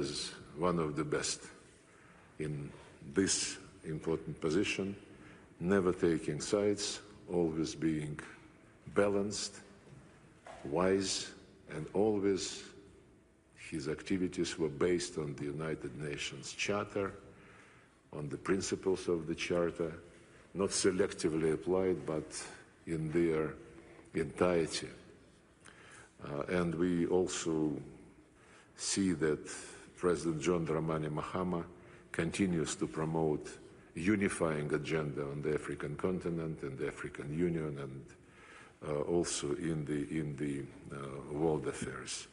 is one of the best in this important position, never taking sides, always being balanced, wise, and always his activities were based on the United Nations Charter, on the principles of the Charter, not selectively applied, but in their entirety. And we also see that President John Dramani Mahama continues to promote unifying agenda on the African continent and the African Union, and also in the world affairs.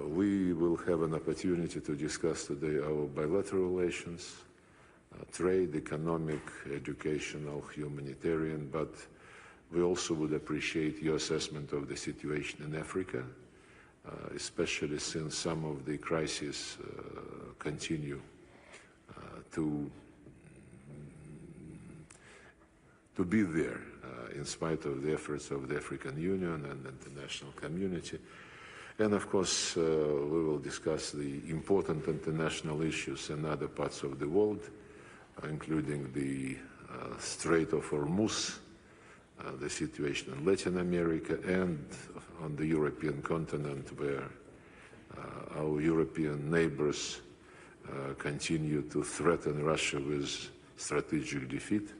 We will have an opportunity to discuss today our bilateral relations, trade, economic, educational, humanitarian, but we also would appreciate your assessment of the situation in Africa, especially since some of the crises continue to be there in spite of the efforts of the African Union and the international community. And of course, we will discuss the important international issues in other parts of the world, including the Strait of Hormuz, the situation in Latin America, and on the European continent, where our European neighbors continue to threaten Russia with strategic defeat.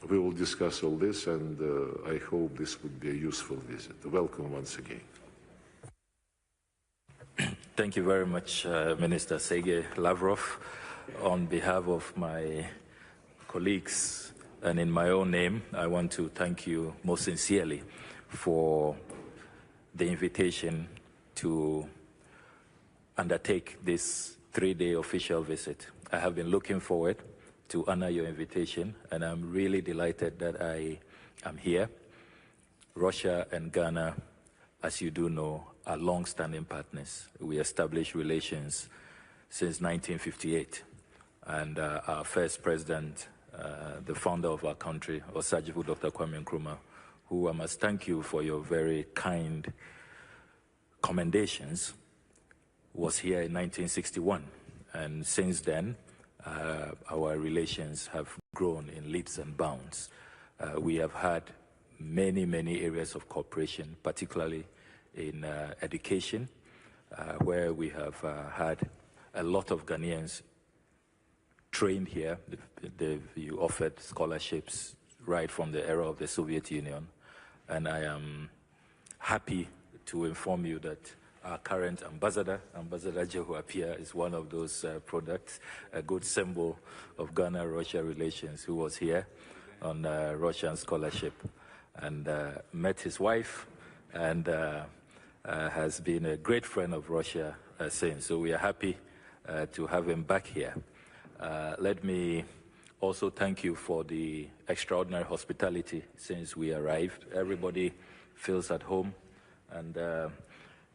We will discuss all this, and I hope this would be a useful visit. Welcome once again. Thank you very much, Minister Sergei Lavrov. On behalf of my colleagues and in my own name, I want to thank you most sincerely for the invitation to undertake this 3-day official visit. I have been looking forward to honor your invitation, and I'm really delighted that I am here. Russia and Ghana, as you do know, are long-standing partners. We established relations since 1958, and our first president, the founder of our country, Osagyefo Dr. Kwame Nkrumah, who I must thank you for your very kind commendations, was here in 1961. And since then, our relations have grown in leaps and bounds. We have had many, many areas of cooperation, particularly in education, where we have had a lot of Ghanaians trained here. You offered scholarships right from the era of the Soviet Union. And I am happy to inform you that our current ambassador, Ambassador Jehu Apia, is one of those products, a good symbol of Ghana-Russia relations, who was here on Russian scholarship and met his wife and has been a great friend of Russia since. So we are happy to have him back here. Let me also thank you for the extraordinary hospitality since we arrived. Everybody feels at home, and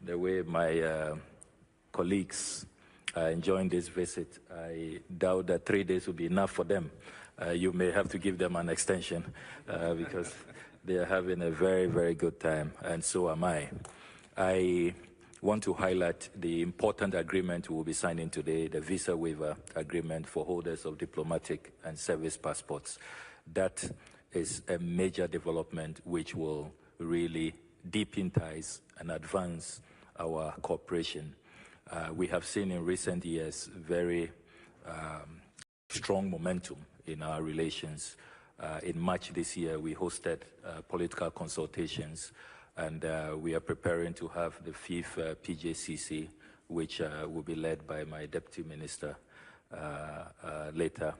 the way my colleagues are enjoying this visit, I doubt that 3 days will be enough for them. You may have to give them an extension because they are having a very, very good time, and so am I. I want to highlight the important agreement we will be signing today, the visa waiver agreement for holders of diplomatic and service passports. That is a major development which will really deepen ties and advance our cooperation. We have seen in recent years very strong momentum in our relations. In March this year, we hosted political consultations, and we are preparing to have the 5th PJCC, which will be led by my deputy minister later.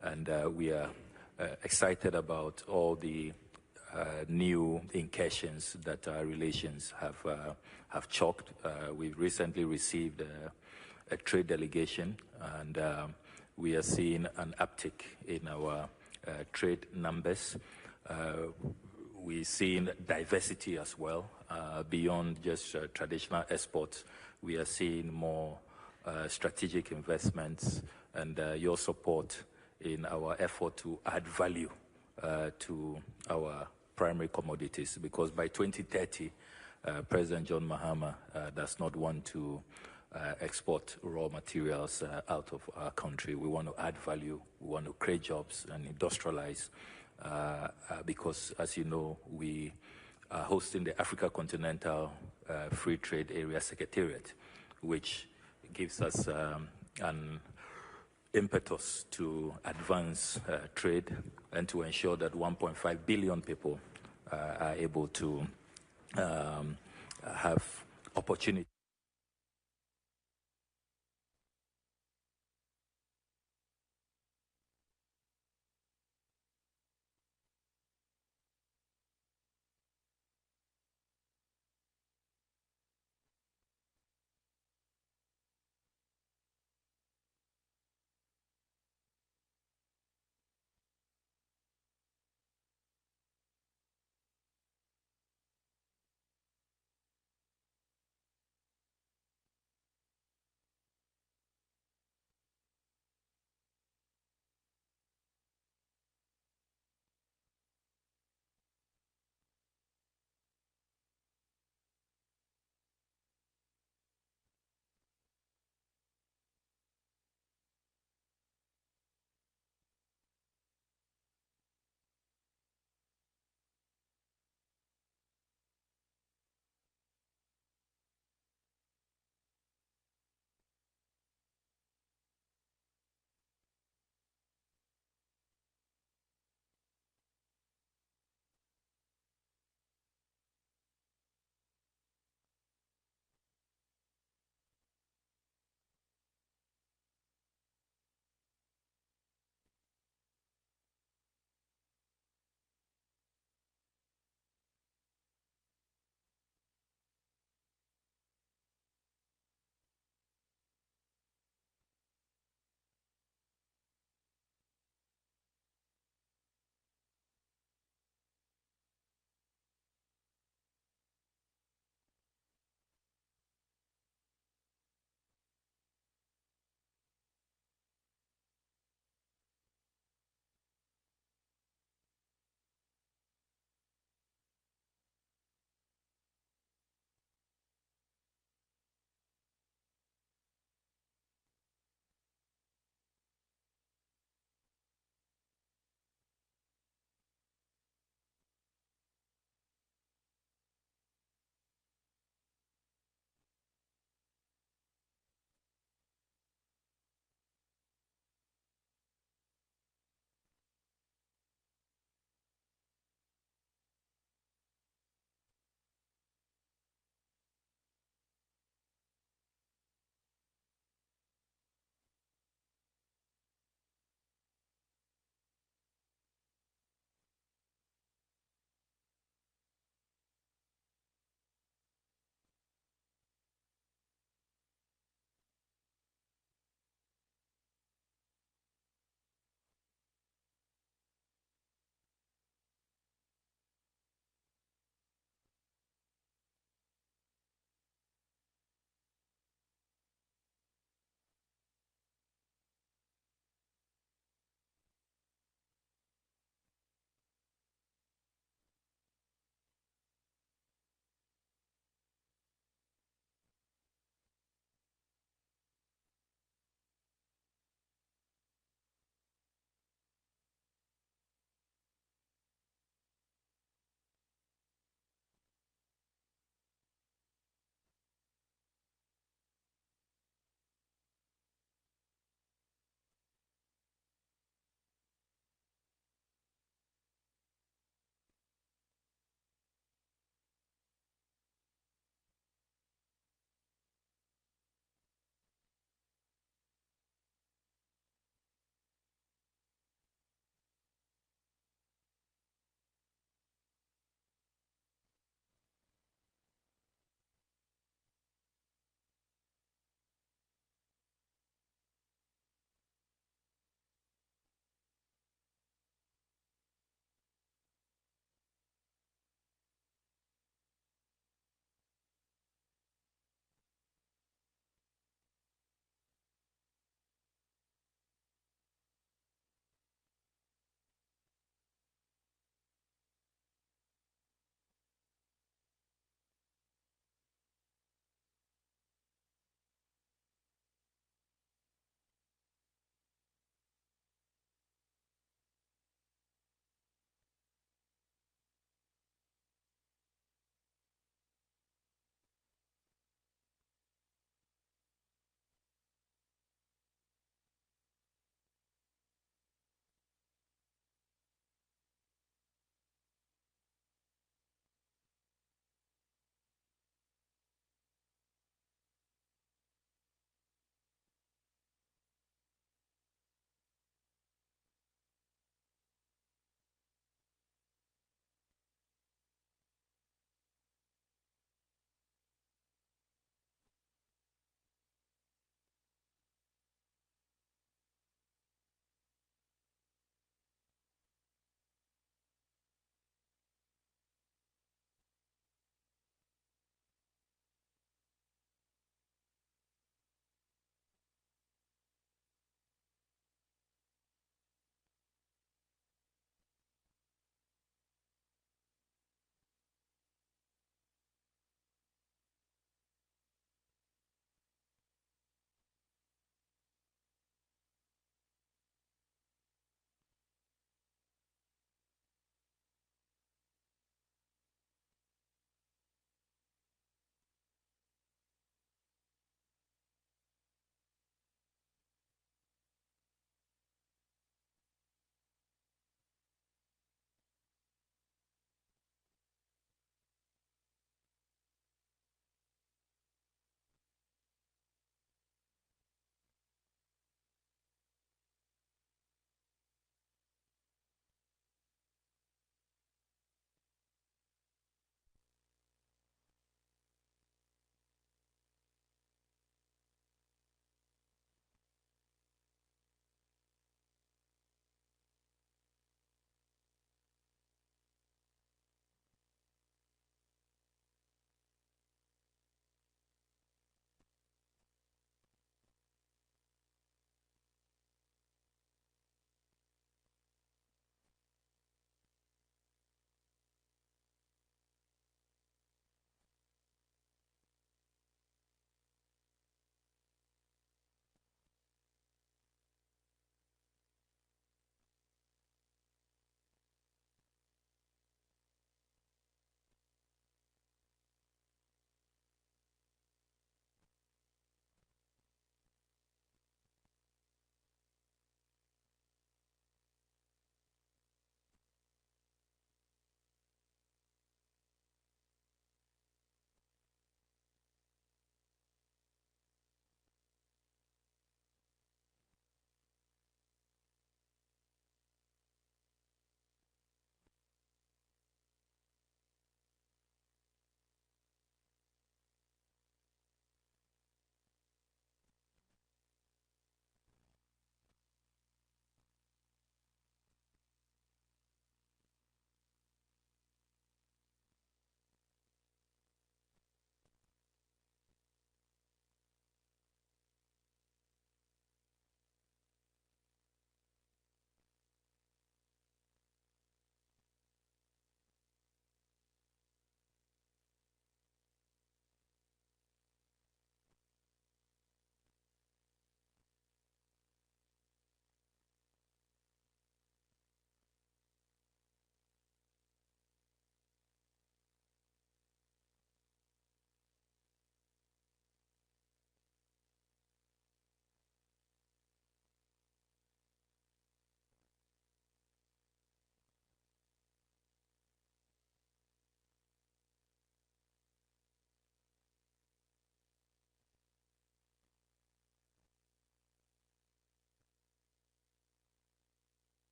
And we are excited about all the new incursions that our relations have chalked. We've recently received a trade delegation, and we are seeing an uptick in our trade numbers. We're seeing diversity as well, beyond just traditional exports. We are seeing more strategic investments and your support in our effort to add value to our primary commodities, because by 2030, President John Mahama does not want to export raw materials out of our country. We want to add value. We want to create jobs and industrialize because, as you know, we are hosting the Africa Continental Free Trade Area Secretariat, which gives us an impetus to advance trade and to ensure that 1.5 billion people are able to have opportunity.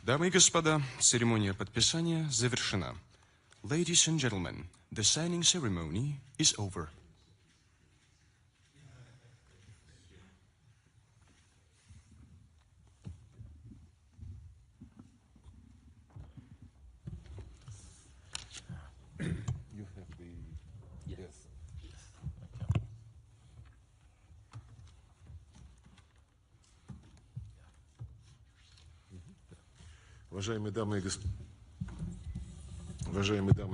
Дамы и господа, церемония подписания завершена. Ladies and gentlemen, the signing ceremony is over. Уважаемые дамы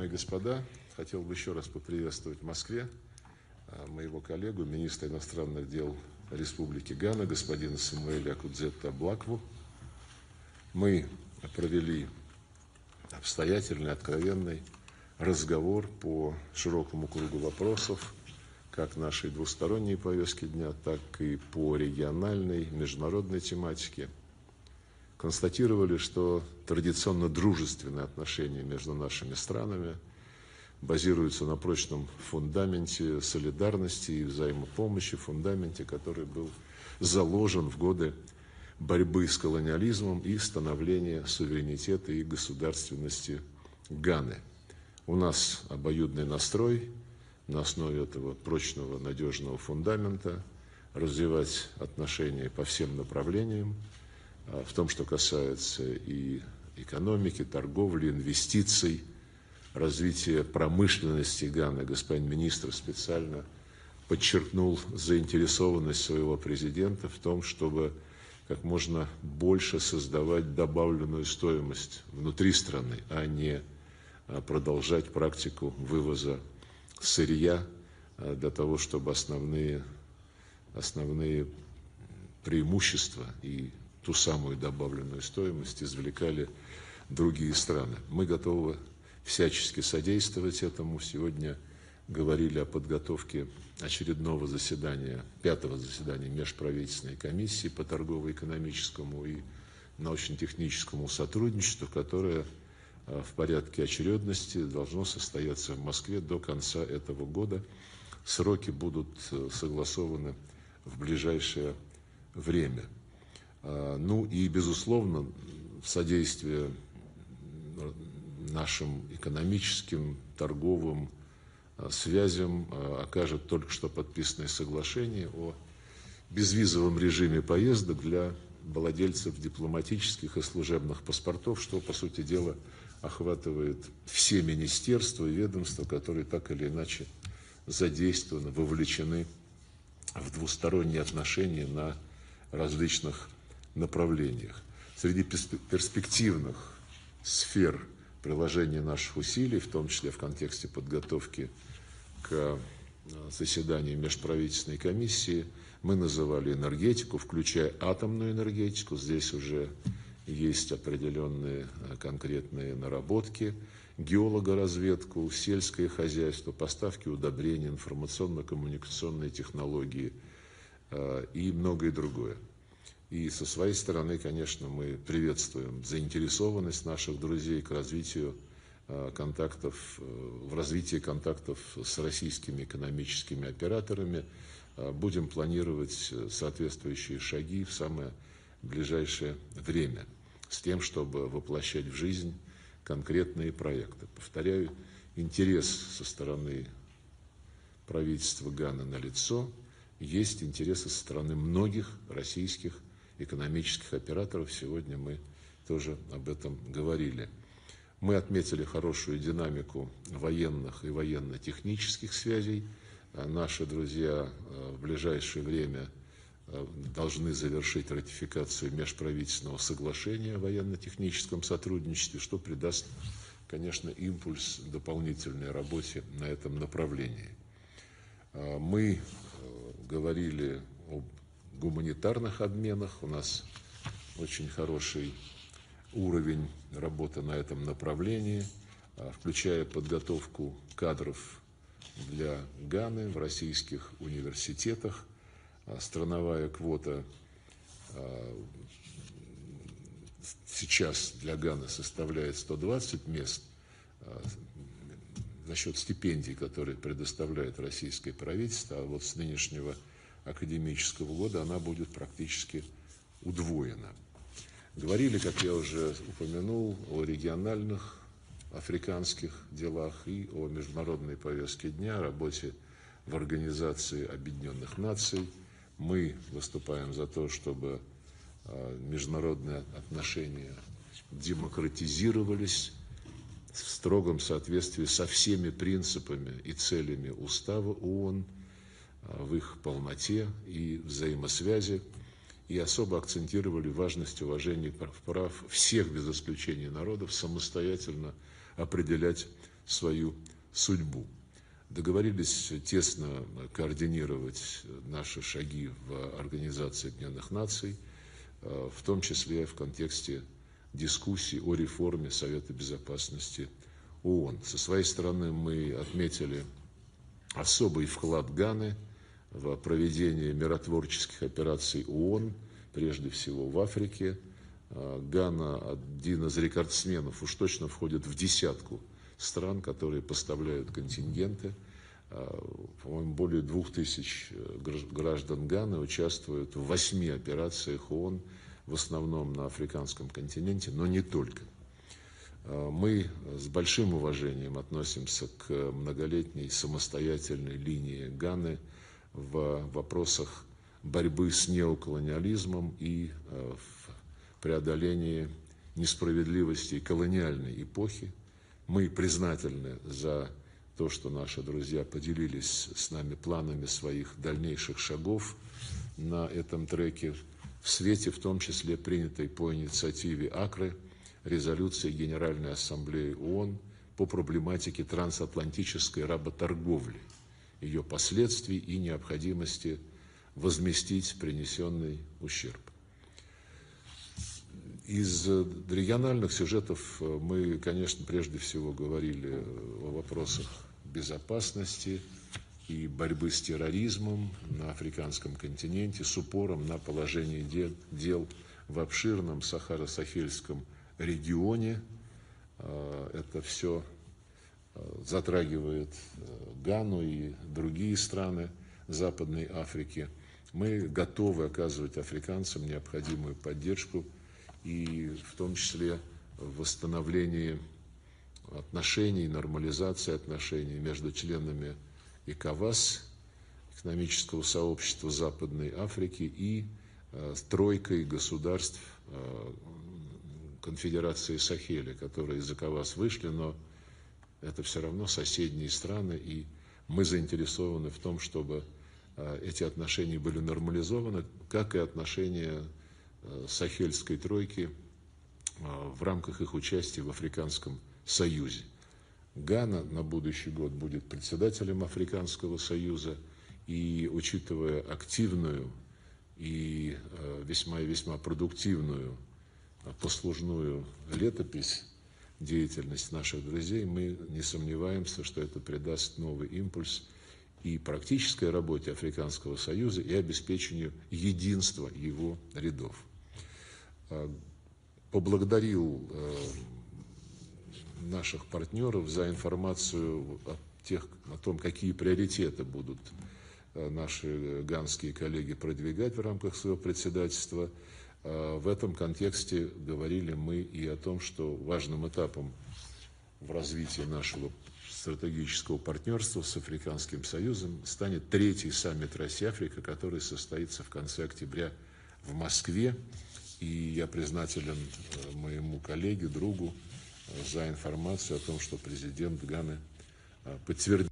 и господа, хотел бы еще раз поприветствовать в Москве моего коллегу, министра иностранных дел Республики Гана, господина Самуэля Окудзето Аблакву. Мы провели обстоятельный, откровенный разговор по широкому кругу вопросов, как нашей двусторонней повестки дня, так и по региональной, международной тематике. Констатировали, что традиционно дружественные отношения между нашими странами базируются на прочном фундаменте солидарности и взаимопомощи, фундаменте, который был заложен в годы борьбы с колониализмом и становления суверенитета и государственности Ганы. У нас обоюдный настрой на основе этого прочного, надежного фундамента развивать отношения по всем направлениям, в том, что касается и экономики, торговли, инвестиций, развития промышленности Ганы. Господин министр специально подчеркнул заинтересованность своего президента в том, чтобы как можно больше создавать добавленную стоимость внутри страны, а не продолжать практику вывоза сырья для того, чтобы основные преимущества и ту самую добавленную стоимость извлекали другие страны. Мы готовы всячески содействовать этому. Сегодня говорили о подготовке очередного заседания, 5-го заседания Межправительственной комиссии по торгово-экономическому и научно-техническому сотрудничеству, которое в порядке очередности должно состояться в Москве до конца этого года. Сроки будут согласованы в ближайшее время. Ну и, безусловно, содействие нашим экономическим, торговым связям окажет только что подписанное соглашение о безвизовом режиме поездок для владельцев дипломатических и служебных паспортов, что, по сути дела, охватывает все министерства и ведомства, которые так или иначе задействованы, вовлечены в двусторонние отношения на различных направлениях. Среди перспективных сфер приложения наших усилий, в том числе в контексте подготовки к заседанию Межправительственной комиссии, мы называли энергетику, включая атомную энергетику. Здесь уже есть определенные конкретные наработки, геологоразведку, сельское хозяйство, поставки удобрений, информационно-коммуникационные технологии и многое другое. И со своей стороны, конечно, мы приветствуем заинтересованность наших друзей к развитию контактов, в развитии контактов с российскими экономическими операторами. Будем планировать соответствующие шаги в самое ближайшее время с тем, чтобы воплощать в жизнь конкретные проекты. Повторяю, интерес со стороны правительства Ганы налицо, есть интересы со стороны многих российских экономических операторов. Сегодня мы тоже об этом говорили. Мы отметили хорошую динамику военных и военно-технических связей. Наши друзья в ближайшее время должны завершить ратификацию межправительственного соглашения о военно-техническом сотрудничестве, что придаст, конечно, импульс дополнительной работе на этом направлении. Мы говорили об гуманитарных обменах. У нас очень хороший уровень работы на этом направлении, включая подготовку кадров для Ганы в российских университетах. Страновая квота сейчас для Ганы составляет 120 мест за счет стипендий, которые предоставляет российское правительство, а вот с нынешнего академического года она будет практически удвоена. Говорили, как я уже упомянул, о региональных африканских делах и о международной повестке дня, работе в Организации Объединенных Наций. Мы выступаем за то, чтобы международные отношения демократизировались в строгом соответствии со всеми принципами и целями Устава ООН, в их полноте и взаимосвязи, и особо акцентировали важность уважения прав всех без исключения народов самостоятельно определять свою судьбу. Договорились тесно координировать наши шаги в Организации Объединенных Наций, в том числе в контексте дискуссий о реформе Совета Безопасности ООН. Со своей стороны мы отметили особый вклад Ганы в проведение миротворческих операций ООН, прежде всего в Африке. Гана один из рекордсменов, уж точно входит в десятку стран, которые поставляют контингенты. По-моему, более 2000 граждан Ганы участвуют в 8 операциях ООН, в основном на африканском континенте, но не только. Мы с большим уважением относимся к многолетней самостоятельной линии Ганы в вопросах борьбы с неоколониализмом и в преодолении несправедливостей колониальной эпохи. Мы признательны за то, что наши друзья поделились с нами планами своих дальнейших шагов на этом треке, в свете в том числе принятой по инициативе Акры резолюции Генеральной Ассамблеи ООН по проблематике трансатлантической работорговли, ее последствий и необходимости возместить принесенный ущерб. Из региональных сюжетов мы, конечно, прежде всего говорили о вопросах безопасности и борьбы с терроризмом на африканском континенте с упором на положение дел в обширном Сахаро-Сахельском регионе. Это все затрагивает Гану и другие страны Западной Африки. Мы готовы оказывать африканцам необходимую поддержку и в том числе в восстановлении отношений, нормализации отношений между членами ЭКОВАС, экономического сообщества Западной Африки, и тройкой государств Конфедерации Сахеля, которые из ЭКОВАС вышли, но это все равно соседние страны, и мы заинтересованы в том, чтобы эти отношения были нормализованы, как и отношения Сахельской тройки в рамках их участия в Африканском Союзе. Гана на будущий год будет председателем Африканского Союза, и учитывая активную и весьма продуктивную послужную летопись, деятельность наших друзей, мы не сомневаемся, что это придаст новый импульс и практической работе Африканского Союза, и обеспечению единства его рядов. Поблагодарил наших партнеров за информацию о том, какие приоритеты будут наши ганские коллеги продвигать в рамках своего председательства. В этом контексте говорили мы и о том, что важным этапом в развитии нашего стратегического партнерства с Африканским Союзом станет 3-й саммит Россия-Африка, который состоится в конце октября в Москве. И я признателен моему коллеге, другу за информацию о том, что президент Ганы подтвердил.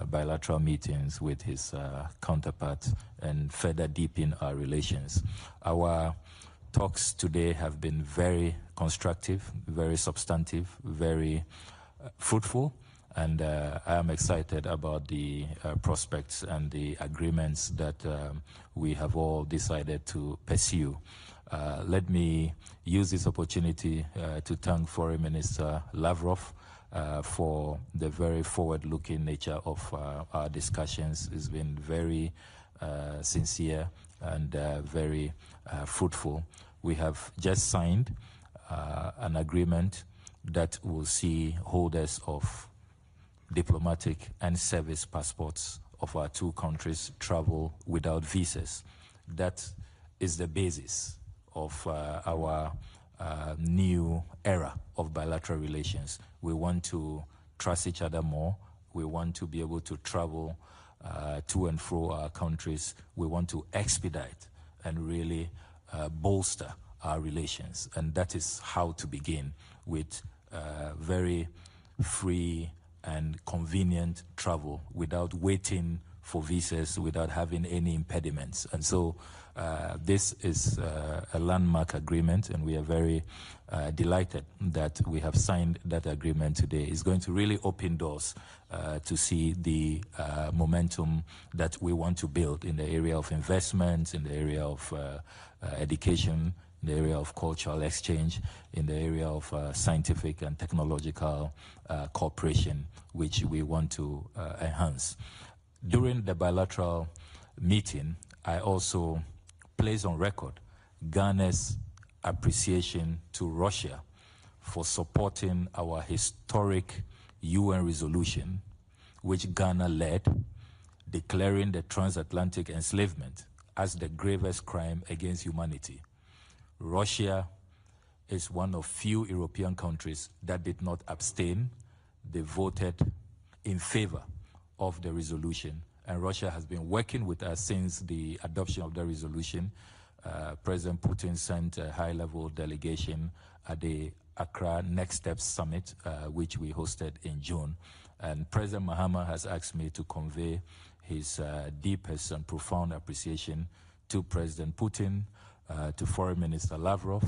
bilateral meetings with his counterparts and further deepen our relations. Our talks today have been very constructive, very substantive, very fruitful, and I am excited about the prospects and the agreements that we have all decided to pursue. Let me use this opportunity to thank Foreign Minister Lavrov for the very forward-looking nature of our discussions. It's been very sincere and very fruitful. We have just signed an agreement that will see holders of diplomatic and service passports of our two countries travel without visas. That is the basis of our new era of bilateral relations. We want to trust each other more. We want to be able to travel to and fro our countries. We want to expedite and really bolster our relations. And that is how to begin, with very free and convenient travel without waiting for visas, without having any impediments. And so this is a landmark agreement, and we are very delighted that we have signed that agreement today. It's going to really open doors to see the momentum that we want to build in the area of investment, in the area of education, in the area of cultural exchange, in the area of scientific and technological cooperation, which we want to enhance. During the bilateral meeting, I also placed on record Ghana's appreciation to Russia for supporting our historic UN resolution, which Ghana led, declaring the transatlantic enslavement as the gravest crime against humanity. Russia is one of few European countries that did not abstain. They voted in favor of the resolution, and Russia has been working with us since the adoption of the resolution. President Putin sent a high-level delegation at the Accra Next Steps Summit, which we hosted in June. And President Mahama has asked me to convey his deepest and profound appreciation to President Putin, to Foreign Minister Lavrov,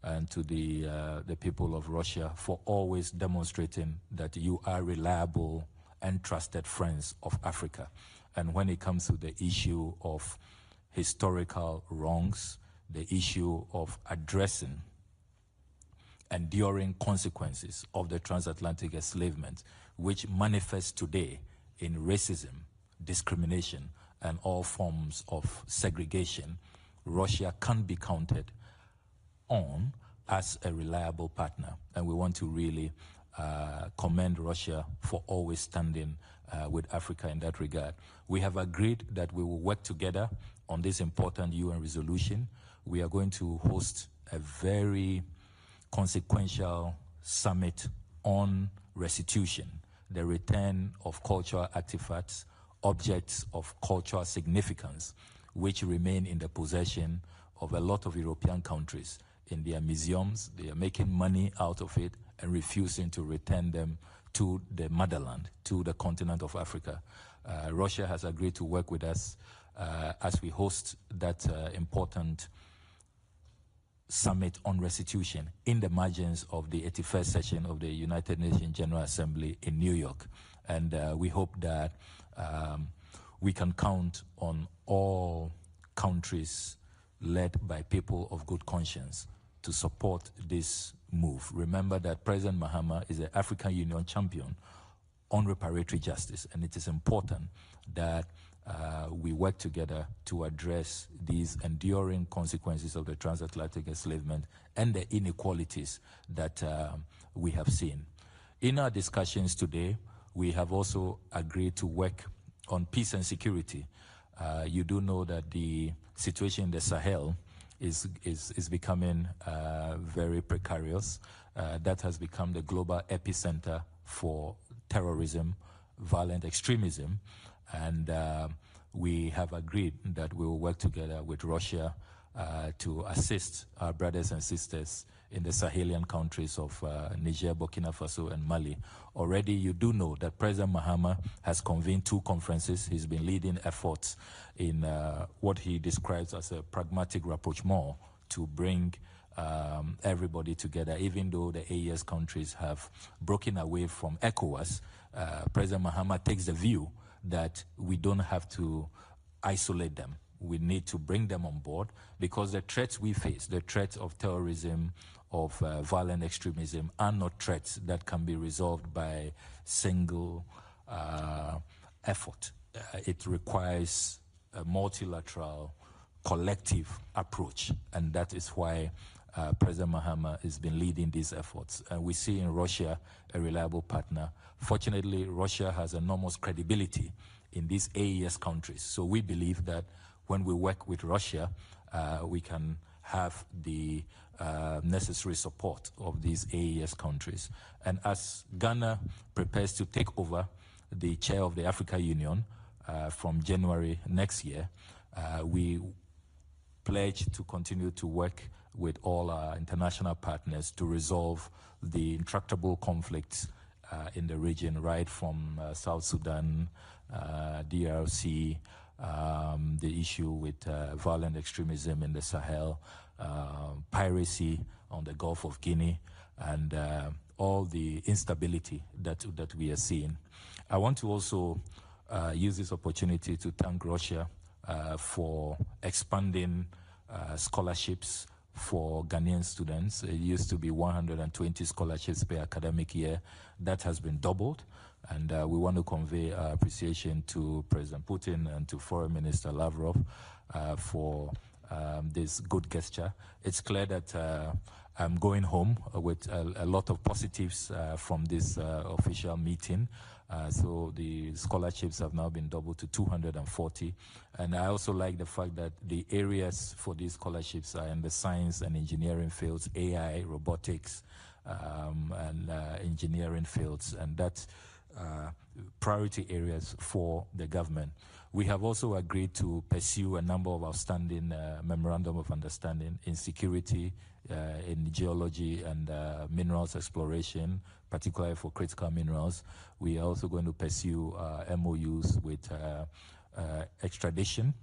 and to the people of Russia for always demonstrating that you are reliable and trusted friends of Africa. And when it comes to the issue of historical wrongs, the issue of addressing enduring consequences of the transatlantic enslavement, which manifests today in racism, discrimination, and all forms of segregation, Russia can be counted on as a reliable partner. And we want to really commend Russia for always standing with Africa in that regard. We have agreed that we will work together on this important UN resolution. We are going to host a very consequential summit on restitution, the return of cultural artifacts, objects of cultural significance, which remain in the possession of a lot of European countries in their museums. They are making money out of it and refusing to return them to the motherland, to the continent of Africa. Russia has agreed to work with us as we host that important summit on restitution in the margins of the 81st session of the United Nations General Assembly in New York. And we hope that we can count on all countries led by people of good conscience to support this move. Remember that President Mahama is an African Union champion on reparatory justice, and it is important that we work together to address these enduring consequences of the transatlantic enslavement and the inequalities that we have seen. In our discussions today, we have also agreed to work on peace and security. You do know that the situation in the Sahel is becoming very precarious. That has become the global epicenter for terrorism, violent extremism, and we have agreed that we will work together with Russia to assist our brothers and sisters in the Sahelian countries of Niger, Burkina Faso, and Mali. Already you do know that President Mahama has convened 2 conferences. He's been leading efforts in what he describes as a pragmatic rapprochement to bring everybody together. Even though the AES countries have broken away from ECOWAS, President Mahama takes the view that we don't have to isolate them. We need to bring them on board because the threats we face, the threats of terrorism, of violent extremism, are not threats that can be resolved by single effort. It requires a multilateral, collective approach, and that is why President Mahama has been leading these efforts. And we see in Russia a reliable partner. Fortunately, Russia has enormous credibility in these AES countries. So we believe that when we work with Russia, we can have the necessary support of these AES countries. And as Ghana prepares to take over the chair of the Africa Union from January next year, we pledge to continue to work with all our international partners to resolve the intractable conflicts in the region, right from South Sudan, DRC, the issue with violent extremism in the Sahel, piracy on the Gulf of Guinea, and all the instability that we are seeing. I want to also use this opportunity to thank Russia for expanding scholarships for Ghanaian students. It used to be 120 scholarships per academic year. That has been doubled. And we want to convey our appreciation to President Putin and to Foreign Minister Lavrov for this good gesture. It's clear that I'm going home with a lot of positives from this official meeting. So the scholarships have now been doubled to 240. And I also like the fact that the areas for these scholarships are in the science and engineering fields, AI, robotics, and engineering fields. And that's priority areas for the government. We have also agreed to pursue a number of outstanding memorandum of understanding in security, in geology and minerals exploration, particularly for critical minerals. We are also going to pursue MOUs with extradition.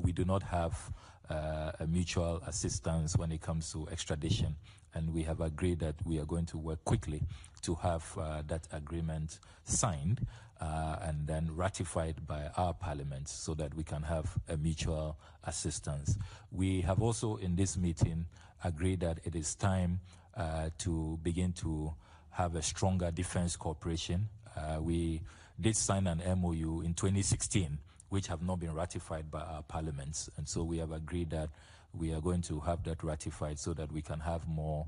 We do not have a mutual assistance when it comes to extradition, and we have agreed that we are going to work quickly to have that agreement signed and then ratified by our parliament so that we can have a mutual assistance. We have also in this meeting agreed that it is time to begin to have a stronger defense cooperation. We did sign an MOU in 2016, which have not been ratified by our parliaments. And so we have agreed that we are going to have that ratified so that we can have more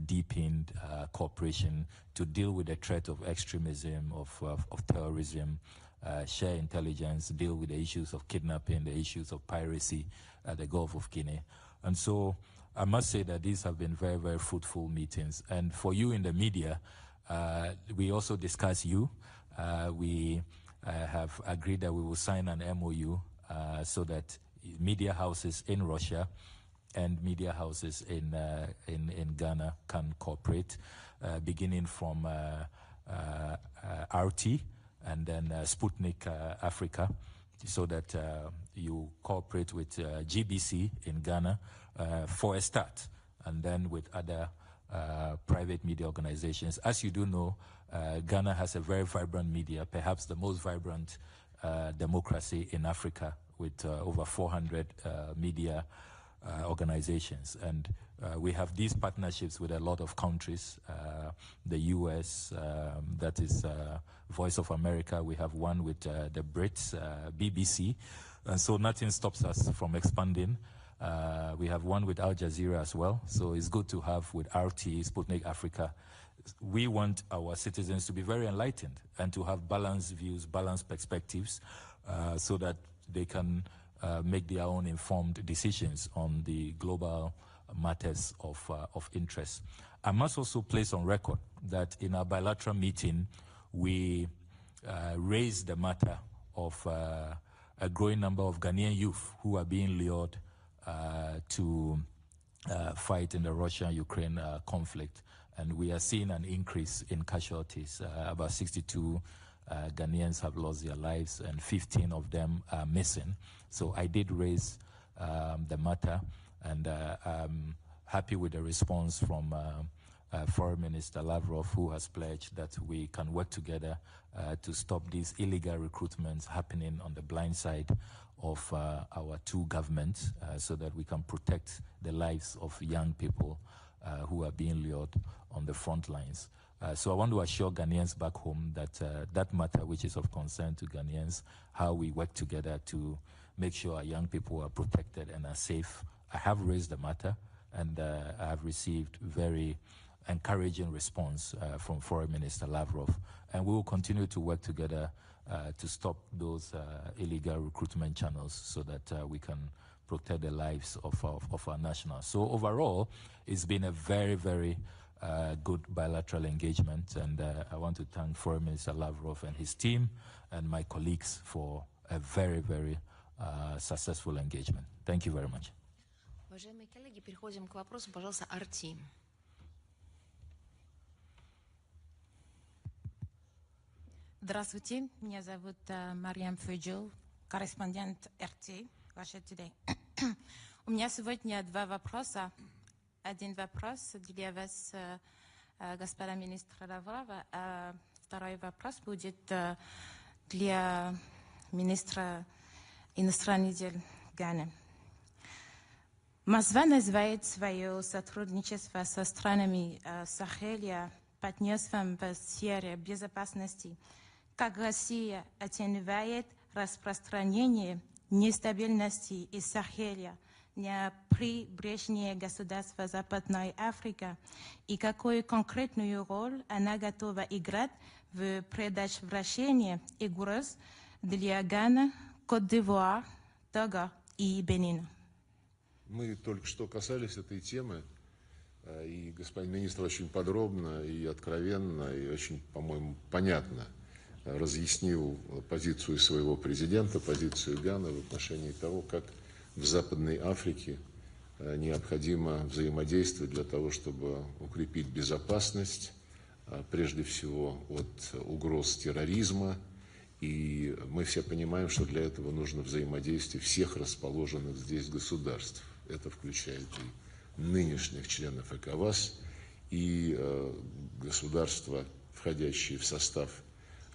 deepened cooperation to deal with the threat of extremism, of terrorism, share intelligence, deal with the issues of kidnapping, the issues of piracy at the Gulf of Guinea. And so I must say that these have been very, very fruitful meetings. And for you in the media, we also discuss you. We have agreed that we will sign an MOU so that media houses in Russia and media houses in Ghana can cooperate, beginning from RT and then Sputnik Africa, so that you cooperate with GBC in Ghana for a start, and then with other private media organizations. As you do know, Ghana has a very vibrant media, perhaps the most vibrant democracy in Africa, with over 400 media organizations. And we have these partnerships with a lot of countries, the US, that is Voice of America. We have one with the Brits, BBC. And so nothing stops us from expanding. We have one with Al Jazeera as well. So it's good to have with RT, Sputnik Africa. We want our citizens to be very enlightened and to have balanced views, balanced perspectives, so that they can make their own informed decisions on the global matters of interest. I must also place on record that in our bilateral meeting, we raised the matter of a growing number of Ghanaian youth who are being lured to fight in the Russia-Ukraine conflict. And we are seeing an increase in casualties. About 62 Ghanaians have lost their lives and 15 of them are missing. So I did raise the matter, and I'm happy with the response from Foreign Minister Lavrov, who has pledged that we can work together to stop these illegal recruitments happening on the blind side of our two governments, so that we can protect the lives of young people who are being lured on the front lines. So I want to assure Ghanaians back home that that matter, which is of concern to Ghanaians, how we work together to make sure our young people are protected and are safe. I have raised the matter, and I have received very encouraging response from Foreign Minister Lavrov. And we will continue to work together to stop those illegal recruitment channels so that we can protect the lives of our nationals. So overall, it's been a very, very good bilateral engagement, and I want to thank Foreign Minister Lavrov and his team and my colleagues for a very, very successful engagement. Thank you very much. Уважаемые коллеги, переходим к вопросу, пожалуйста, Арти. Здравствуйте, меня зовут Мариам Фейджел, корреспондент РТ, Russia Today. У меня сегодня два вопроса. Один вопрос для вас, господа министра Лаврова, а второй вопрос будет для министра иностранных дел Ганы. Москва называет свое сотрудничество со странами Сахеля партнерством в сфере безопасности. Как Россия оценивает распространение нестабильности из Сахеля на прибрежные государства Западной Африки и какую конкретную роль она готова играть в предотвращении угроз для Ганы, Кот-д'Ивуар, Того и Бенина? Мы только что касались этой темы, и господин министр очень подробно и откровенно, и очень, по-моему, понятно разъяснил позицию своего президента, позицию Ганы в отношении того, как в Западной Африке необходимо взаимодействовать для того, чтобы укрепить безопасность, прежде всего от угроз терроризма. И мы все понимаем, что для этого нужно взаимодействие всех расположенных здесь государств. Это включает и нынешних членов ЭКОВАС, и государства, входящие в состав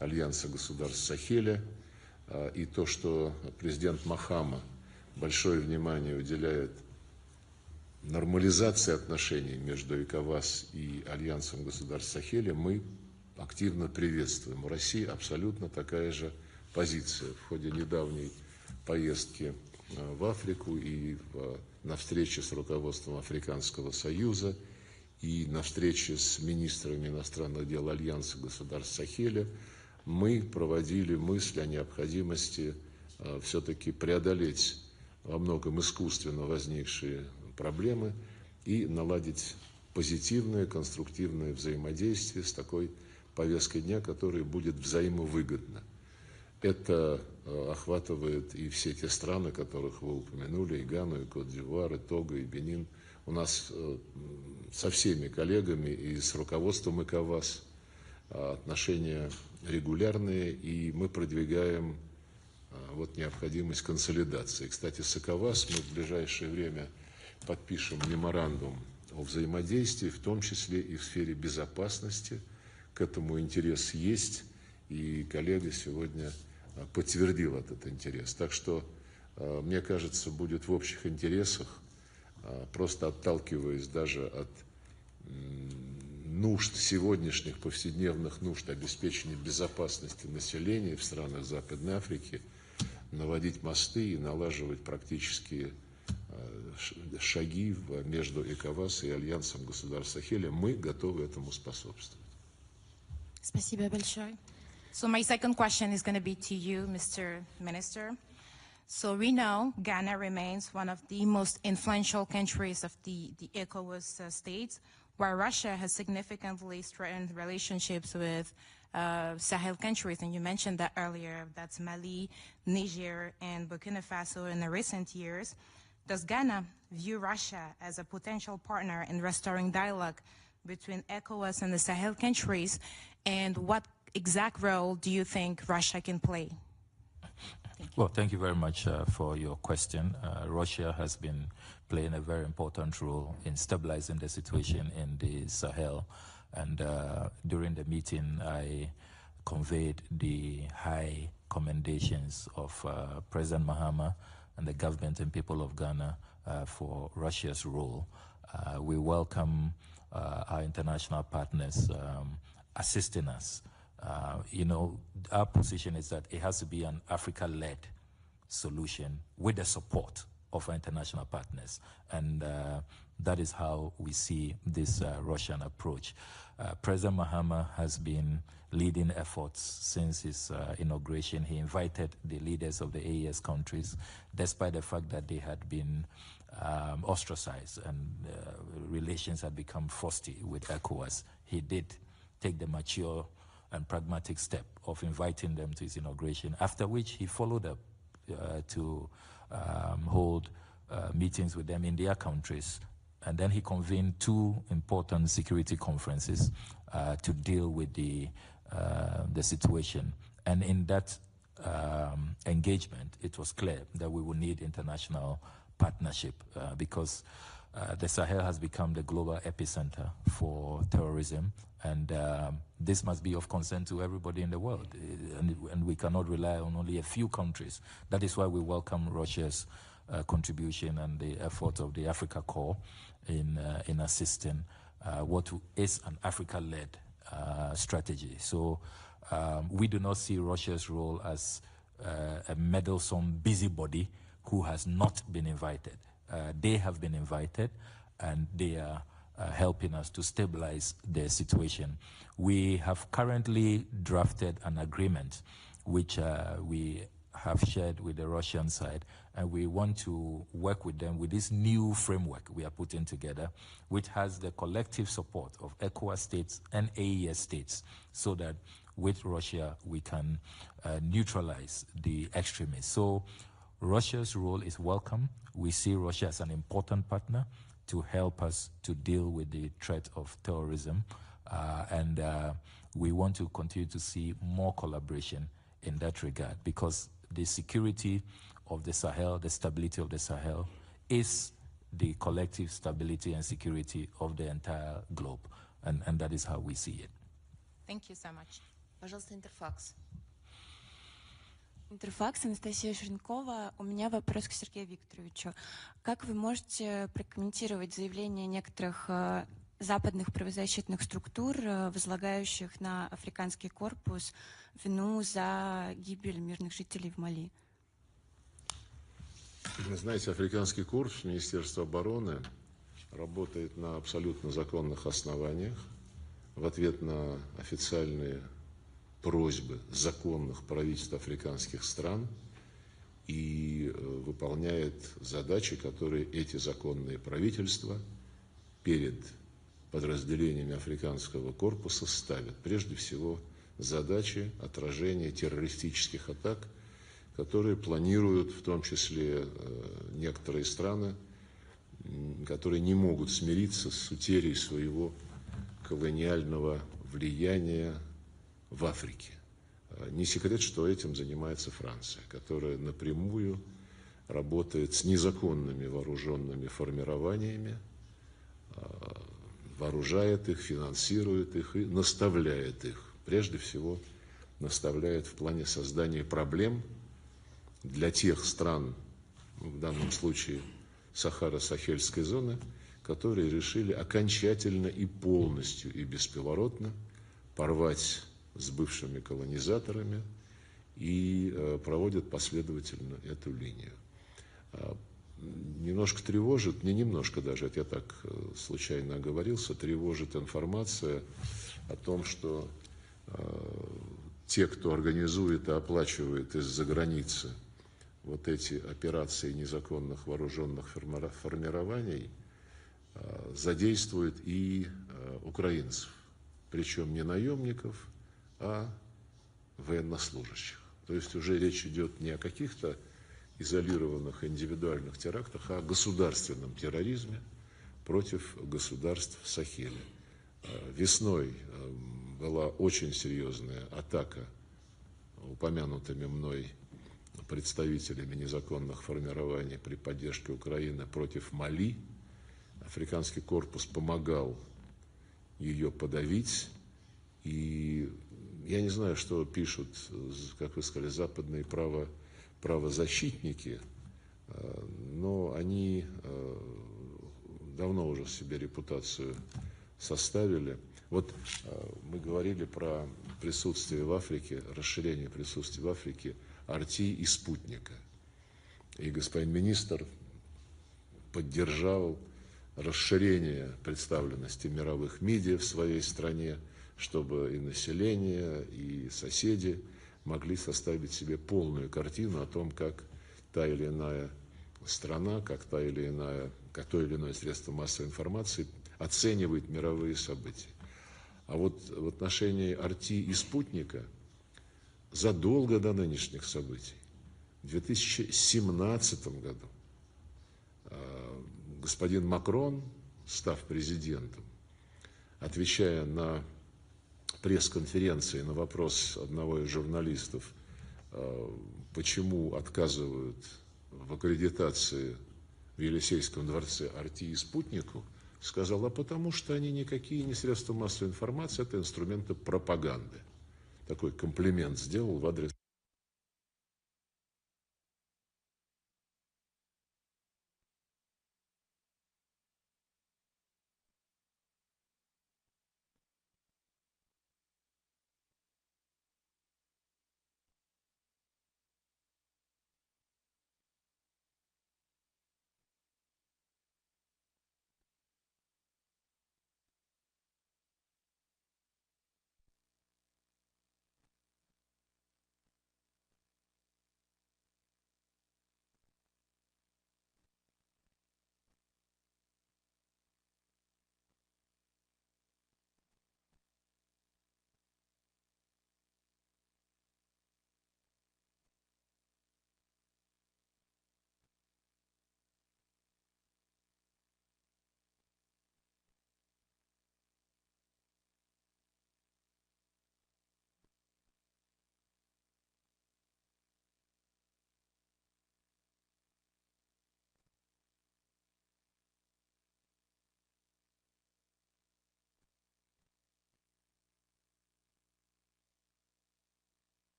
Альянса государств Сахеля, и то, что президент Махама большое внимание уделяет нормализации отношений между ЭКОВАС и Альянсом государств Сахеля, мы активно приветствуем. У России абсолютно такая же позиция. В ходе недавней поездки в Африку и на встрече с руководством Африканского союза, и на встрече с министрами иностранных дел Альянса государств Сахеля мы проводили мысль о необходимости все-таки преодолеть во многом искусственно возникшие проблемы и наладить позитивное, конструктивное взаимодействие с такой повесткой дня, которая будет взаимовыгодна. Это охватывает и все те страны, которых вы упомянули, и Гану, и Кот-д'Ивуар, и Того, и Бенин. У нас со всеми коллегами и с руководством ЭКОВАС отношения регулярные, и мы продвигаем необходимость консолидации. Кстати, с ЭКОВАС мы в ближайшее время подпишем меморандум о взаимодействии, в том числе и в сфере безопасности. К этому интерес есть, и коллега сегодня подтвердил этот интерес. Так что, мне кажется, будет в общих интересах, просто отталкиваясь даже от нужд, сегодняшних повседневных нужд обеспечения безопасности населения в странах Западной Африки, наводить мосты и налаживать практические шаги между ЭКОВАС и Альянсом государств Сахеля. Мы готовы этому способствовать. Спасибо большое. So my second question is going to be to you, Mr. Minister. So we know Ghana remains one of the most influential countries of the ECOWAS states, while Russia has significantly strengthened relationships with Sahel countries, and you mentioned that earlier, that's Mali, Niger, and Burkina Faso in the recent years, does Ghana view Russia as a potential partner in restoring dialogue between ECOWAS and the Sahel countries, and what exact role do you think Russia can play? Well, thank you very much for your question. Russia has been playing a very important role in stabilizing the situation in the Sahel. And during the meeting, I conveyed the high commendations of President Mahama and the government and people of Ghana for Russia's role. We welcome our international partners assisting us. You know, our position is that it has to be an Africa-led solution with the support of our international partners. And that is how we see this Russian approach. President Mahama has been leading efforts since his inauguration. He invited the leaders of the AES countries, despite the fact that they had been ostracized and relations had become frosty with ECOWAS. He did take the mature and pragmatic step of inviting them to his inauguration, after which he followed up to hold meetings with them in their countries. And then he convened two important security conferences to deal with the situation. And in that engagement, it was clear that we will need international partnership because the Sahel has become the global epicenter for terrorism, and this must be of concern to everybody in the world, and we cannot rely on only a few countries. That is why we welcome Russia's contribution and the effort of the Africa Corps in assisting what is an Africa-led strategy. So we do not see Russia's role as a meddlesome busybody who has not been invited. They have been invited, and they are helping us to stabilize the situation. We have currently drafted an agreement which we have shared with the Russian side, and we want to work with them with this new framework we are putting together, which has the collective support of ECOWAS states and AES states, so that with Russia we can neutralize the extremists. So Russia's role is welcome. We see Russia as an important partner to help us to deal with the threat of terrorism, and we want to continue to see more collaboration in that regard, because the security of the Sahel, the stability of the Sahel, is the collective stability and security of the entire globe, and that is how we see it. Thank you so much. Пожалуйста, Интерфакс. Интерфакс, Анастасия Ширенкова. У меня вопрос к Сергею Викторовичу. Как вы можете прокомментировать заявления некоторых западных правозащитных структур, возлагающих на африканский корпус вину за гибель мирных жителей в Мали? Вы знаете, африканский корпус Министерства обороны работает на абсолютно законных основаниях в ответ на официальные просьбы законных правительств африканских стран и выполняет задачи, которые эти законные правительства перед подразделениями африканского корпуса ставят. Прежде всего, задачи отражения террористических атак, которые планируют в том числе некоторые страны, которые не могут смириться с утерей своего колониального влияния в Африке. Не секрет, что этим занимается Франция, которая напрямую работает с незаконными вооруженными формированиями, вооружает их, финансирует их и наставляет их. Прежде всего, наставляет в плане создания проблем для тех стран, в данном случае Сахара-Сахельской зоны, которые решили окончательно и полностью и бесповоротно порвать с бывшими колонизаторами и проводят последовательно эту линию. Немножко тревожит, не немножко даже, это я так случайно оговорился, тревожит информация о том, что те, кто организует и оплачивает из-за границы вот эти операции незаконных вооруженных формирований, задействует и украинцев, причем не наемников, а военнослужащих. То есть уже речь идет не о каких-то изолированных индивидуальных терактах, а о государственном терроризме против государств Сахеля. Весной была очень серьезная атака упомянутыми мной представителями незаконных формирований при поддержке Украины против Мали. Африканский корпус помогал ее подавить. И я не знаю, что пишут, как вы сказали, западные правозащитники, но они давно уже себе репутацию составили. Вот мы говорили про присутствие в Африке, расширение присутствия в Африке Арти и спутника. И господин министр поддержал расширение представленности мировых медиа в своей стране, чтобы и население, и соседи могли составить себе полную картину о том, как та или иная страна, как то или иное средство массовой информации оценивает мировые события. А вот в отношении Арти и спутника задолго до нынешних событий, в 2017 году, господин Макрон, став президентом, отвечая на пресс-конференции на вопрос одного из журналистов, почему отказывают в аккредитации в Елисейском дворце Арти и спутнику, сказал, а потому что они никакие не средства массовой информации, это инструменты пропаганды. Такой комплимент сделал в адрес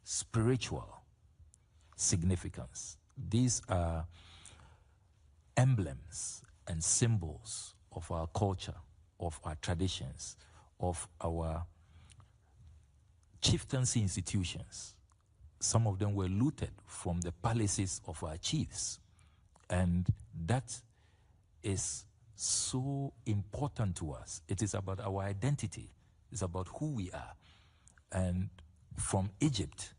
spiritual significance. These are emblems and symbols of our culture, of our traditions, of our chieftaincy institutions. Some of them were looted from the palaces of our chiefs. And that is so important to us. It is about our identity. It's about who we are. And from Egypt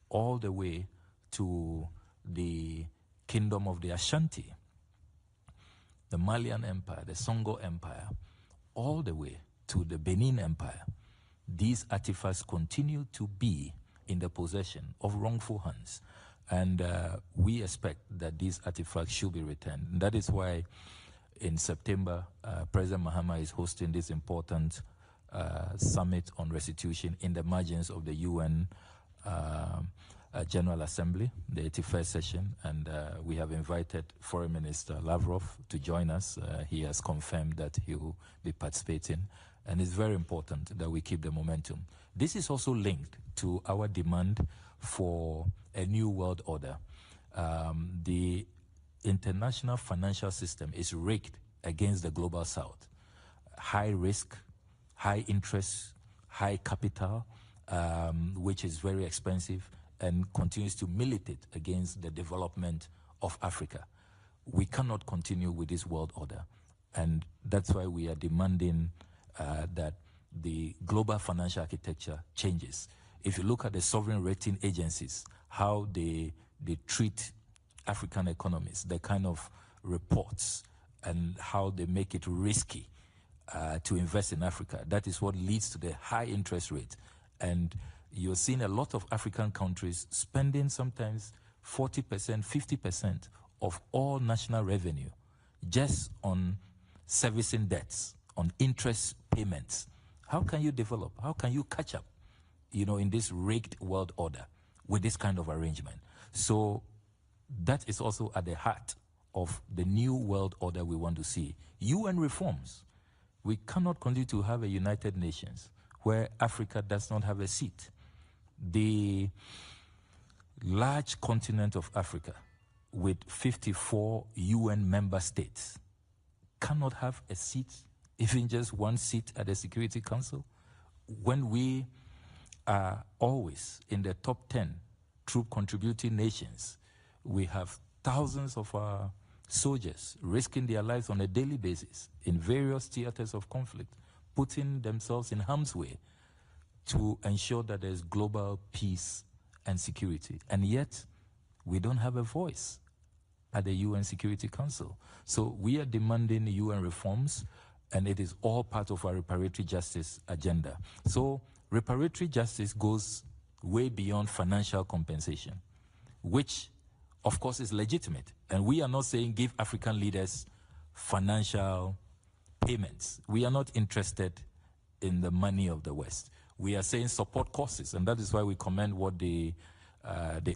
all the way to the kingdom of the Ashanti, the Malian Empire, the Songo Empire, all the way to the Benin Empire, these artifacts continue to be in the possession of wrongful hands. And we expect that these artifacts should be returned. And that is why in September, President Mahama is hosting this important summit on restitution in the margins of the UN General Assembly, the 81st session, and we have invited Foreign Minister Lavrov to join us. He has confirmed that he will be participating, and it's very important that we keep the momentum. This is also linked to our demand for a new world order. The international financial system is rigged against the global south. High risk, high interest, high capital, which is very expensive and continues to militate against the development of Africa. We cannot continue with this world order. And that's why we are demanding that the global financial architecture changes. If you look at the sovereign rating agencies, how they treat African economies, the kind of reports and how they make it risky to invest in Africa, that is what leads to the high interest rate. And you're seeing a lot of African countries spending sometimes 40%, 50% of all national revenue just on servicing debts, on interest payments. How can you develop? How can you catch up, in this rigged world order with this kind of arrangement? So that is also at the heart of the new world order we want to see. UN reforms. We cannot continue to have a United Nations where Africa does not have a seat. The large continent of Africa with 54 UN member states cannot have a seat, even just one seat at the Security Council, when we are always in the top 10 troop contributing nations. We have thousands of our soldiers risking their lives on a daily basis in various theaters of conflict, putting themselves in harm's way to ensure that there's global peace and security. And yet, we don't have a voice at the UN Security Council. So we are demanding UN reforms, and it is all part of our reparatory justice agenda. So reparatory justice goes way beyond financial compensation, which, of course, is legitimate. And we are not saying give African leaders financial payments. We are not interested in the money of the West. We are saying support causes, and that is why we commend what the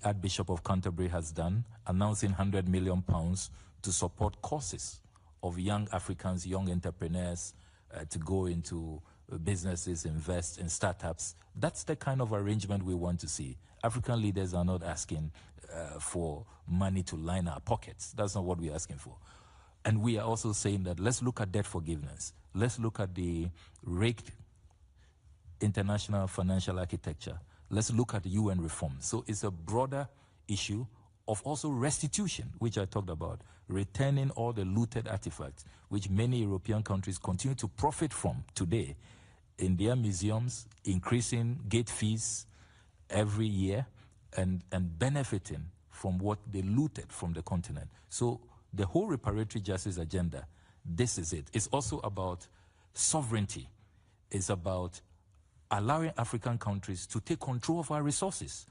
Archbishop of Canterbury has done, announcing £100 million to support causes of young Africans, young entrepreneurs, to go into businesses, invest in startups. That's the kind of arrangement we want to see. African leaders are not asking for money to line our pockets. That's not what we're asking for. And we are also saying that let's look at debt forgiveness. Let's look at the rigged international financial architecture. Let's look at the UN reform. So it's a broader issue of also restitution, which I talked about, returning all the looted artifacts, which many European countries continue to profit from today in their museums, increasing gate fees every year and benefiting from what they looted from the continent. So the whole reparatory justice agenda, this is it. It's also about sovereignty. It's about allowing African countries to take control of our resources.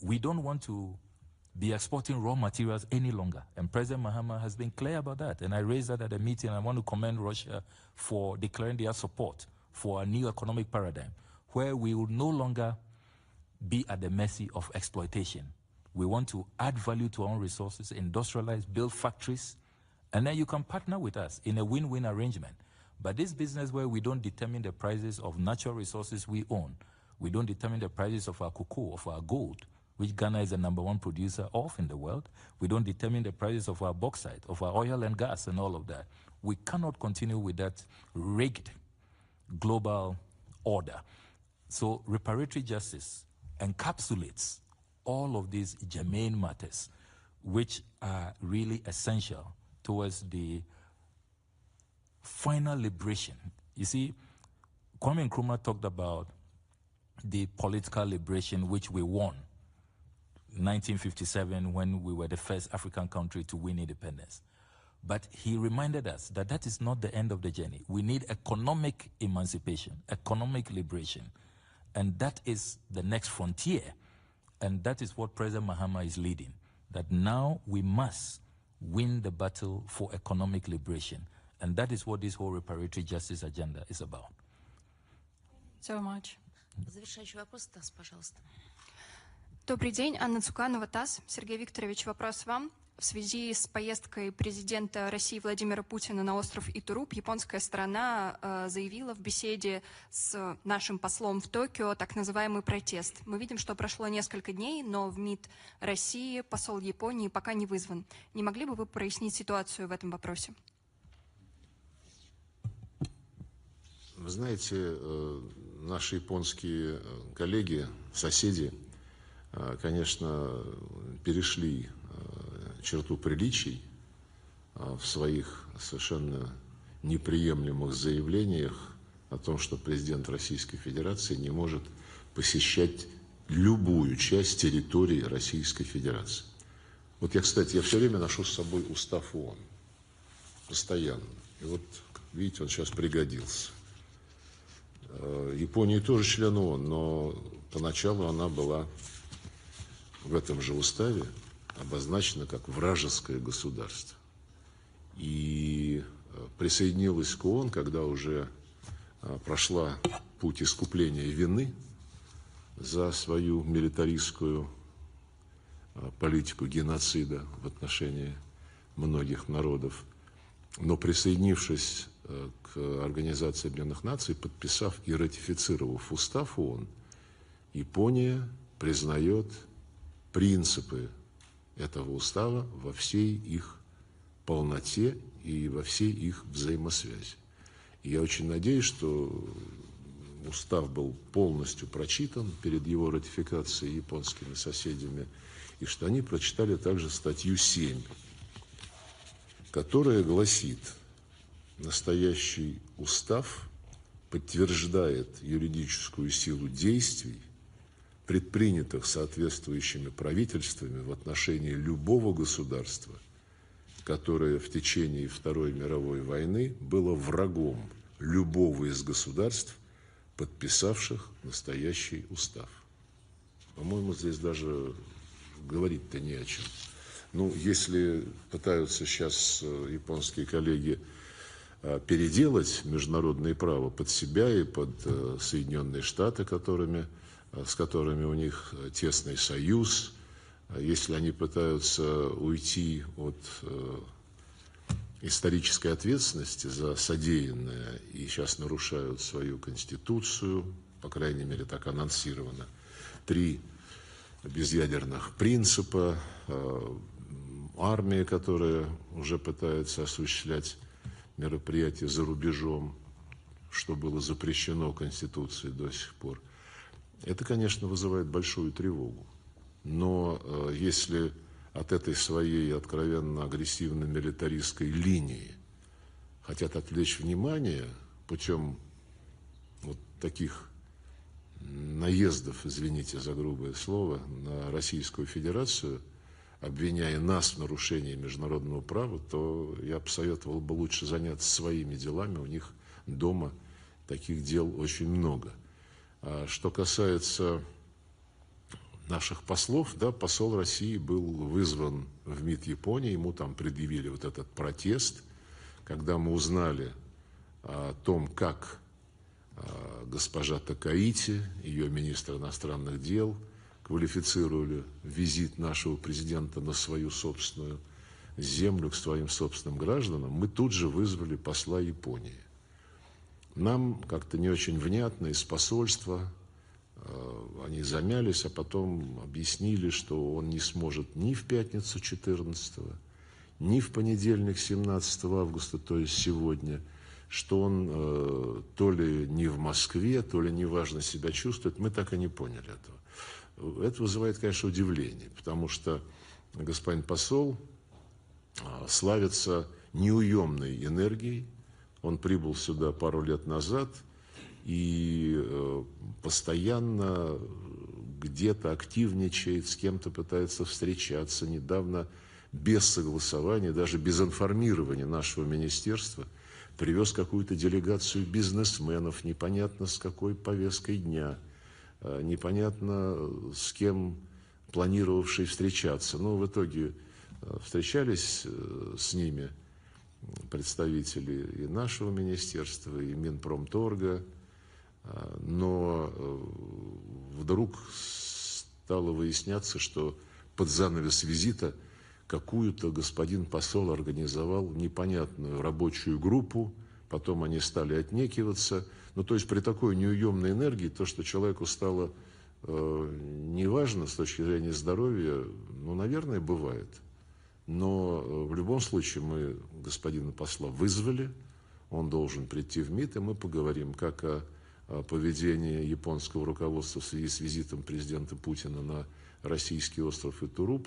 We don't want to be exporting raw materials any longer. And President Mahama has been clear about that. And I raised that at a meeting. I want to commend Russia for declaring their support for a new economic paradigm where we will no longer be at the mercy of exploitation. We want to add value to our own resources, industrialize, build factories, and then you can partner with us in a win-win arrangement. But this business where we don't determine the prices of natural resources we own, We don't determine the prices of our cocoa, of our gold, which Ghana is the #1 producer of in the world. We don't determine the prices of our bauxite, of our oil and gas and all of that. We cannot continue with that rigged global order. So reparatory justice encapsulates all of these germane matters, which are really essential towards the final liberation. You see, Kwame Nkrumah talked about the political liberation which we won in 1957 when we were the first African country to win independence. But he reminded us that that is not the end of the journey. We need economic emancipation, economic liberation. And that is the next frontier. And that is what President Mahama is leading. That now we must win the battle for economic liberation. And that is what this whole reparatory justice agenda is about. So much. Завершающий вопрос, Тасс, пожалуйста. Добрый день, Анна Цуканова, ТАСС. Сергей Викторович, вопрос вам. В связи с поездкой президента России Владимира Путина на остров Итуруп, японская сторона заявила в беседе с нашим послом в Токио так называемый протест. Мы видим, что прошло несколько дней, но в МИД России посол Японии пока не вызван. Не могли бы вы прояснить ситуацию в этом вопросе? Вы знаете, наши японские коллеги, соседи, конечно, перешли черту приличий в своих совершенно неприемлемых заявлениях о том, что президент Российской Федерации не может посещать любую часть территории Российской Федерации. Вот я, кстати, все время ношу с собой устав ООН. Постоянно. И вот, видите, он сейчас пригодился. Япония тоже член ООН, но поначалу она была в этом же уставе обозначена как вражеское государство. И присоединилась к ООН, когда уже прошла путь искупления вины за свою милитаристскую политику геноцида в отношении многих народов. Но присоединившись к Организации Объединенных Наций, подписав и ратифицировав устав ООН, Япония признает принципы этого устава во всей их полноте и во всей их взаимосвязи. И я очень надеюсь, что устав был полностью прочитан перед его ратификацией японскими соседями, и что они прочитали также статью 7, которая гласит: настоящий устав подтверждает юридическую силу действий, предпринятых соответствующими правительствами в отношении любого государства, которое в течение Второй мировой войны было врагом любого из государств, подписавших настоящий устав. По-моему, здесь даже говорить-то не о чем. Ну, если пытаются сейчас японские коллеги переделать международное право под себя и под Соединенные Штаты, с которыми у них тесный союз, если они пытаются уйти от исторической ответственности за содеянное и сейчас нарушают свою конституцию, по крайней мере, так анонсировано, 3 безъядерных принципа, армия, которая уже пытается осуществлять мероприятия за рубежом, что было запрещено Конституцией до сих пор. Это, конечно, вызывает большую тревогу. Но если от этой своей откровенно агрессивно-милитаристской линии хотят отвлечь внимание путем вот таких наездов, извините за грубое слово, на Российскую Федерацию, обвиняя нас в нарушении международного права, то я посоветовал бы лучше заняться своими делами. У них дома таких дел очень много. А что касается наших послов, да, посол России был вызван в МИД Японии, ему там предъявили вот этот протест. Когда мы узнали о том, как госпожа Такаити, ее министр иностранных дел, квалифицировали визит нашего президента на свою собственную землю, к своим собственным гражданам, мы тут же вызвали посла Японии. Нам как-то не очень внятно из посольства Они замялись, а потом объяснили, что он не сможет ни в пятницу 14-го, ни в понедельник 17 августа, то есть сегодня, что он то ли не в Москве, то ли неважно себя чувствует. Мы так и не поняли этого. Это вызывает, конечно, удивление, потому что господин посол славится неуемной энергией. Он прибыл сюда пару лет назад и постоянно где-то активничает, с кем-то пытается встречаться. Недавно без согласования, даже без информирования нашего министерства привез какую-то делегацию бизнесменов, непонятно с какой повесткой дня, непонятно с кем планировавший встречаться. Но в итоге встречались с ними представители и нашего министерства, и Минпромторга, но вдруг стало выясняться, что под занавес визита какую-то господин посол организовал непонятную рабочую группу, потом они стали отнекиваться. Ну, то есть при такой неуемной энергии, то, что человеку стало неважно с точки зрения здоровья, ну, наверное, бывает. Но в любом случае мы господина посла вызвали, он должен прийти в МИД, и мы поговорим как о поведении японского руководства в связи с визитом президента Путина на российский остров Итуруп,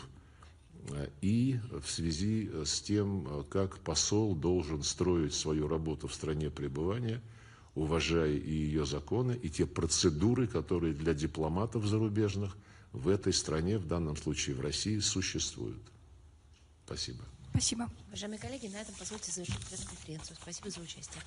и в связи с тем, как посол должен строить свою работу в стране пребывания, уважая и ее законы, и те процедуры, которые для дипломатов зарубежных в этой стране, в данном случае в России, существуют. Спасибо. Спасибо. Уважаемые коллеги, на этом позвольте завершить пресс-конференцию. Спасибо за участие.